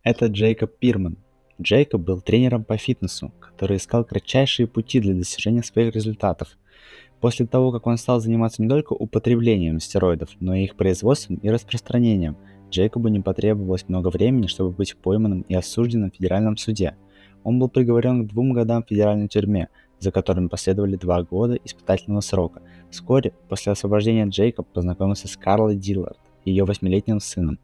Это Джейкоб Пирман. Джейкоб был тренером по фитнесу, который искал кратчайшие пути для достижения своих результатов. После того, как он стал заниматься не только употреблением стероидов, но и их производством и распространением, Джейкобу не потребовалось много времени, чтобы быть пойманным и осужденным в федеральном суде. Он был приговорен к 2 годам в федеральной тюрьме, за которыми последовали 2 года испытательного срока. Вскоре после освобождения Джейкоб познакомился с Карлой Диллард, ее 8-летним сыном,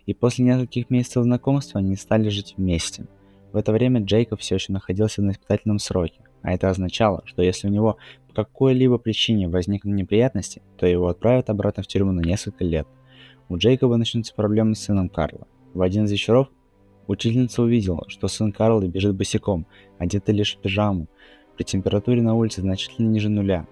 и после нескольких месяцев знакомства они стали жить вместе. В это время Джейкоб все еще находился на испытательном сроке, а это означало, что если у него по какой-либо причине возникнут неприятности, то его отправят обратно в тюрьму на несколько лет. У Джейкоба начнутся проблемы с сыном Карла. В один из вечеров учительница увидела, что сын Карла бежит босиком, одетый лишь в пижаму, при температуре на улице значительно ниже нуля.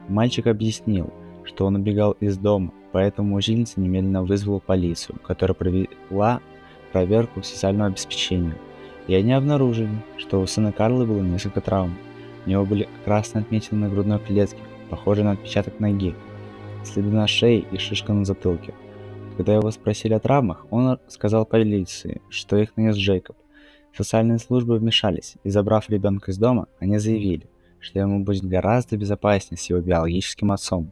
Мальчик объяснил, что он убегал из дома, поэтому учительница немедленно вызвала полицию, которая провела проверку социального обеспечения. И они обнаружили, что у сына Карла было несколько травм. У него были красные отметины на грудной клетке, похожие на отпечаток ноги, следы на шее и шишка на затылке. Когда его спросили о травмах, он сказал полиции, что их нанес Джейкоб. Социальные службы вмешались, и забрав ребенка из дома, они заявили, что ему будет гораздо безопаснее с его биологическим отцом.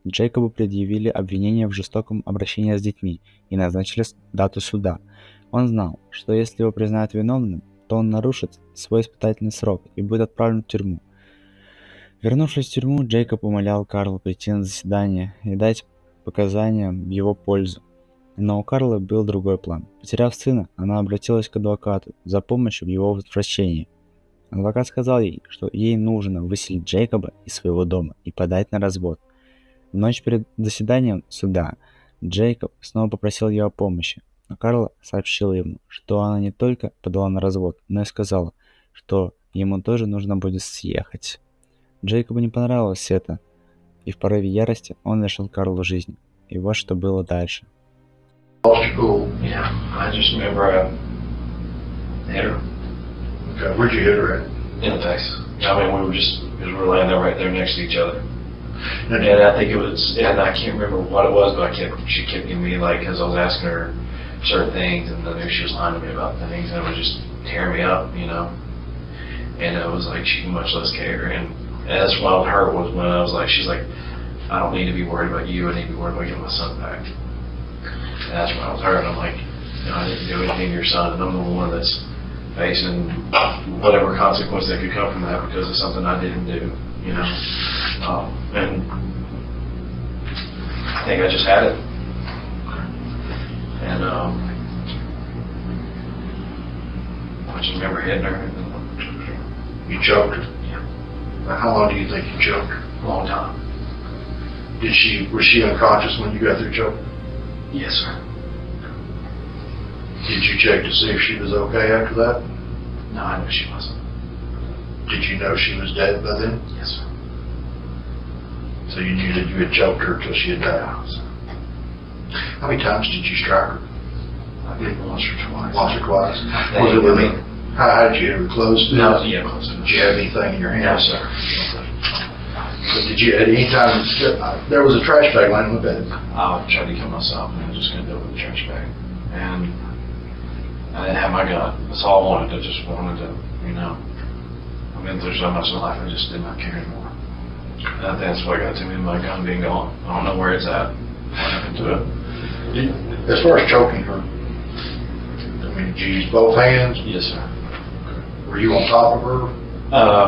Джейкобу предъявили обвинение в жестоком обращении с детьми и назначили дату суда. Он знал, что если его признают виновным, то он нарушит свой испытательный срок и будет отправлен в тюрьму. Вернувшись в тюрьму, Джейкоб умолял Карла прийти на заседание и дать показания в его пользу. Но у Карлы был другой план. Потеряв сына, она обратилась к адвокату за помощью в его возвращении. Адвокат сказал ей, что ей нужно выселить Джейкоба из своего дома и подать на развод. В ночь перед заседанием суда Джейкоб снова попросил ее о помощи, но Карла сообщила ему, что она не только подала на развод, но и сказала, что ему тоже нужно будет съехать. Джейкобу не понравилось это, и в порыве ярости он лишил Карлу жизни. И вот что было дальше. Yeah, I just remember I hit her. Okay, where'd you hit her at? In the face. I mean, we were laying there right there next to each other. And I think it was, and I can't remember what it was, but she kept giving me, like, because I was asking her certain things, and then she was lying to me about things, and it was just tearing me up, you know. And it was like, she much less care. And that's what I was hurt was when I was like, she's like, I don't need to be worried about you, I need to be worried about getting my son back. And that's when I was hurt. I'm like, you know, I didn't do anything to your son, and I'm the one that's facing whatever consequence that could come from that because of something I didn't do, you know. And I think I just had it. And I just remember hitting her. You choked her? Yeah. Now, how long do you think you choked her? A long time. Was she unconscious when you got through choking? Yes, sir. Did you check to see if she was okay after that? No, I knew she wasn't. Did you know she was dead by then? Yes, sir. So you knew that you had choked her until she had died? How many times did you strike her? I did once or twice. Once or twice? Was it with me? How did you ever close to No, it? yeah, close enough. Did you have anything in your hand? No, sir. So did you at any time, there was a trash bag laying on the bed. I tried to kill myself, and I was just going to do it with a trash bag. And I didn't have my gun. That's all I wanted. I just wanted to, you know. I've been through so much in life, I just did not care anymore. And I think that's what got to me, my gun being gone. I don't know where it's at. What happened to it? As far as choking her, I mean, did you use both hands? Yes, sir. Were you on top of her?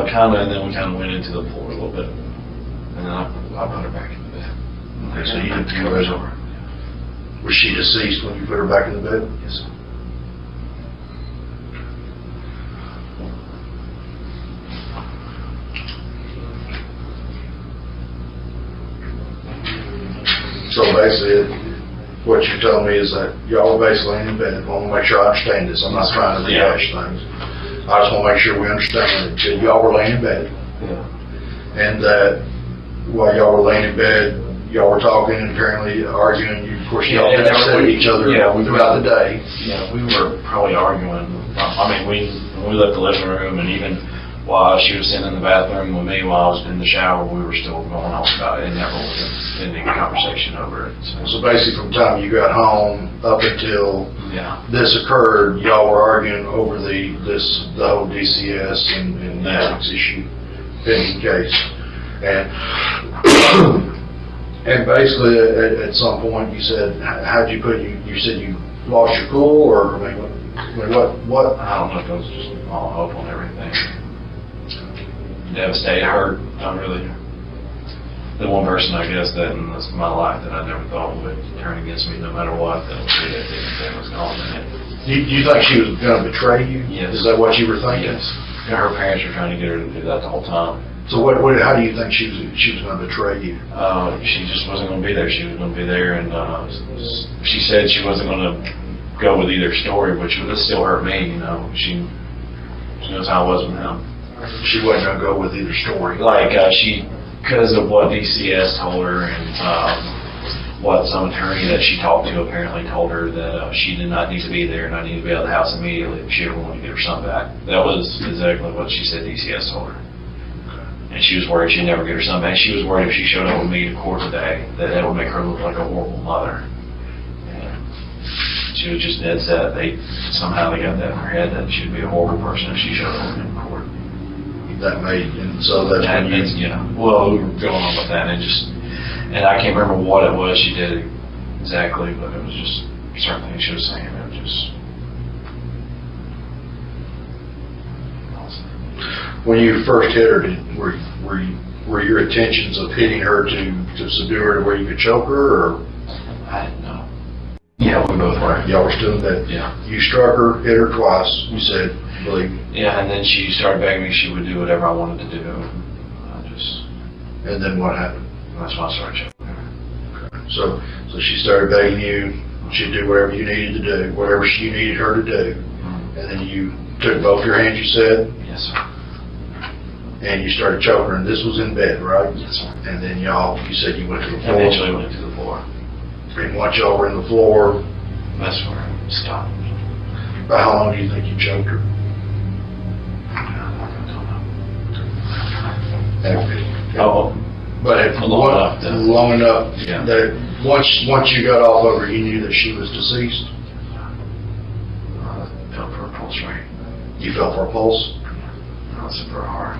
Kind of, and then we kind of went into the floor a little bit. And then I put her back in the bed. Okay, so you didn't the covers over. Was she deceased when you put her back in the bed? Yes, sir. So basically, what you're telling me is that y'all were basically in bed. I want to make sure I understand this. I'm not trying to rehash things. I just want to make sure we understand that y'all were laying in bed. Yeah. And that while y'all were laying in bed, y'all were talking and apparently arguing. Of course, y'all had said to each other throughout the day. Yeah, we were probably arguing. I mean, when we left the living room, and even while she was sitting in the bathroom with me while I was in the shower, we were still going on about it. It never was an ending conversation over it. So basically, from the time you got home up until Yeah. this occurred, y'all were arguing over the whole DCS and Netflix issue, pending case. And basically at some point you said, how'd you put, you said you lost your cool, or I mean, what? I don't know if it was just all hope on everything. Devastated, hurt. I'm really the one person, I guess, that in my life that I never thought would turn against me no matter what. That was gone. Do you think she was going to betray you? Yes. Is that what you were thinking? Yes. Her parents were trying to get her to do that the whole time. So how do you think she was going to betray you? She just wasn't going to be there. She was going to be there, and she said she wasn't going to go with either story, which would still hurt me. You know, she knows how I was with him. She wasn't going to go with either story. Like because of what DCS told her, and what some attorney that she talked to apparently told her, that she did not need to be there and I need to be out of the house immediately if she ever wanted to get her son back. That was exactly what she said DCS told her. And she was worried she'd never get her son back. She was worried if she showed up with me to court today, that would make her look like a horrible mother. And she was just dead set. Somehow they got that in her head that she'd be a horrible person if she showed up in court. And so that's when you... Well, we were going on with that, and I can't remember what it was she did exactly, but it was just certain things she was saying. It was just... When you first hit her, were your intentions of hitting her to subdue her to where you could choke her, or? I didn't know. Yeah, we both were. Y'all were still in bed? Yeah. You struck her, hit her twice, you said, believe me. Yeah, and then she started begging me she would do whatever I wanted to do. And then what happened? That's when I started choking her. Okay. So she started begging you, she'd do whatever you needed to do, whatever you needed her to do. Mm-hmm. And then you took both your hands, you said? Yes, sir. And you started choking her, and this was in bed, right? Yes, sir. And then you said you went to the floor. Eventually went to the floor. And once y'all were in the floor, That's where it stopped. about how long do you think you choked her? Oh, But long enough Yeah. that once you got off of her, you knew that she was deceased? I felt for a pulse rate. You felt her pulse? I was super hard.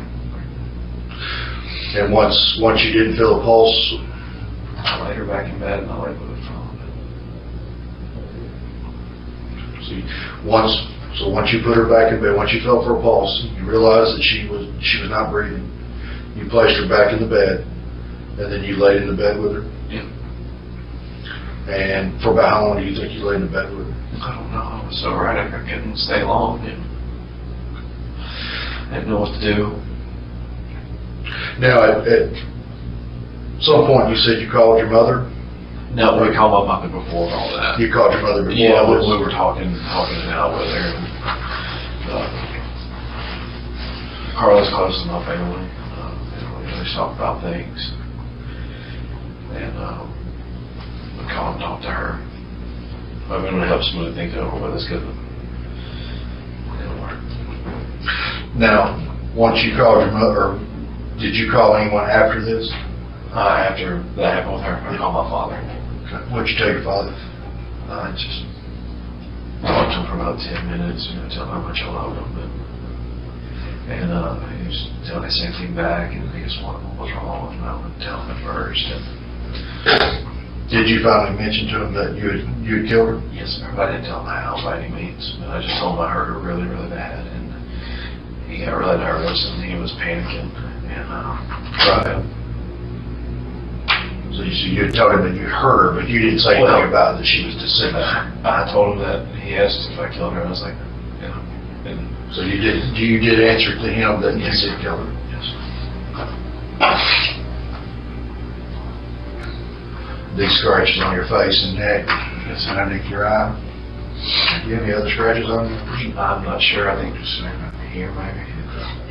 And once you didn't feel a pulse, I laid her back in bed and I laid with her phone. once you put her back in bed, once you felt for a pulse, you realized that she was not breathing. You placed her back in the bed, and then you laid in the bed with her. Yeah. And for about how long do you think you laid in the bed with her? I don't know. I was so right I couldn't stay long. I didn't know what to do. Now, at some point, you said you called your mother. No, we called my mother before all that. You called your mother before. Yeah, this? we were talking it out with her. Carla's close to my family. We always talk about things. And we called and talked to her. I mean, it helps smooth things over with us because it didn't work. Now, once you called your mother, did you call anyone after this? After that happened with her, I called my father. Okay. What'd you tell your father? I just talked to him for about 10 minutes, telling him how much I loved him. And he was telling the same thing back, and he just wanted what was wrong with him. I would tell him at first. Did you finally mention to him that you had killed her? Yes, sir. But I didn't tell him how by any means. But I just told him I hurt her really, really bad. And he got really nervous, and he was panicking. And Right. So you told him that you hurt her, but you didn't say anything about that she was deceased. I told him that he asked if I killed her. I was like, yeah. And So you did answer to him that you did kill her? yes. These scratches on your face and neck, Yes, and underneath your eye. Do you have any other scratches on you? I'm not sure. I think just here, maybe.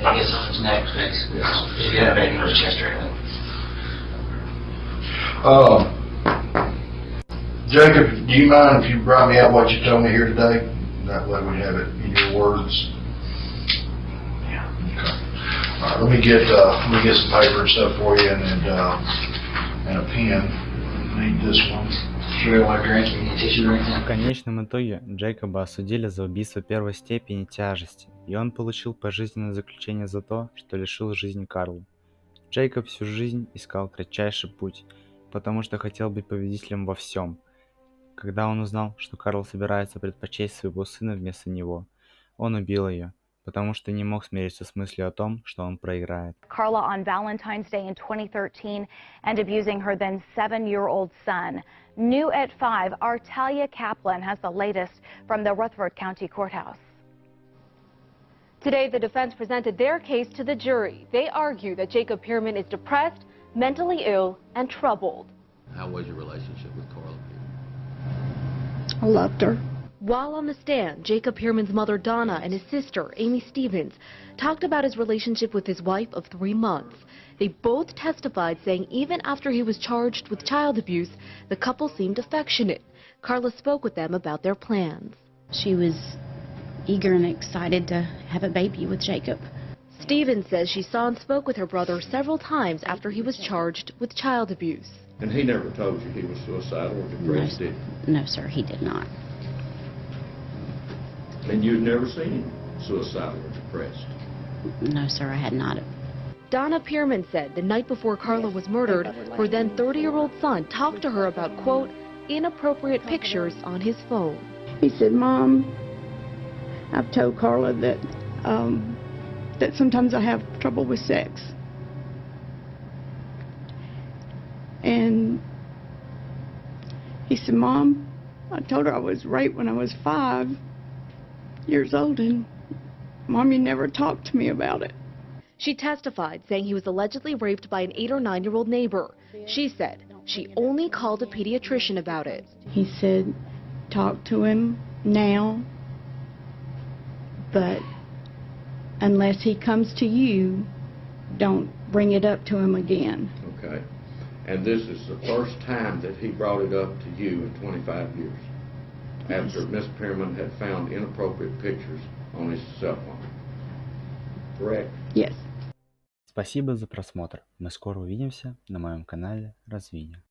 I guess on his neck, basically. If you have anything on his chest or anything. Jacob, do you mind if you brought me out what you told me here today? That way we have it in your words. Yeah. Okay. All right, let me get some paper and stuff for you, and a pen. I need this one. Sure, want a drink? You need a tissue or В anything? конечном итоге Джейкоба осудили за убийство первой степени тяжести, и он получил пожизненное заключение за то, что лишил жизни Карла. Джейкоб всю жизнь искал кратчайший путь, потому что хотел быть победителем во всем. Когда он узнал, что Карл собирается предпочесть своего сына вместо него, он убил ее, потому что не мог смириться с мыслью о том, что он проиграет. Carla on Valentine's Day in 2013 and abusing her then 7-year-old son. New at 5, our Talia Kaplan has the latest from the Rutherford County Courthouse. Today, the defense presented their case to the jury. They argue that Jacob Pирман is depressed, mentally ill, and troubled. How was your relationship with Carla? I loved her. While on the stand, Jacob Pирман's mother Donna and his sister Amy Stevens talked about his relationship with his wife of 3 months. They both testified, saying even after he was charged with child abuse, the couple seemed affectionate. Carla spoke with them about their plans. She was eager and excited to have a baby with Jacob. Stevens says she saw and spoke with her brother several times after he was charged with child abuse. And he never told you he was suicidal or depressed, did he? No, sir, he did not. And you'd never seen him suicidal or depressed? No, sir, I had not. Donna Pирман said the night before Carla was murdered, her then 30-year-old son talked to her about, quote, inappropriate pictures on his phone. He said, Mom, I've told Carla that that sometimes I have trouble with sex. And he said, Mom, I told her I was raped when I was 5 years old, and Mom, you never talked to me about it. She testified, saying he was allegedly raped by an 8 or 9-year-old neighbor. She said she only called a pediatrician about it. He said, talk to him now, but unless he comes to you, don't bring it up to him again. Okay. And this is the first time that he brought it up to you in 25 years, after Miss Pирман had found inappropriate pictures on his cell phone. Correct? Yes. Спасибо за просмотр. Мы скоро увидимся на моем канале Развитие.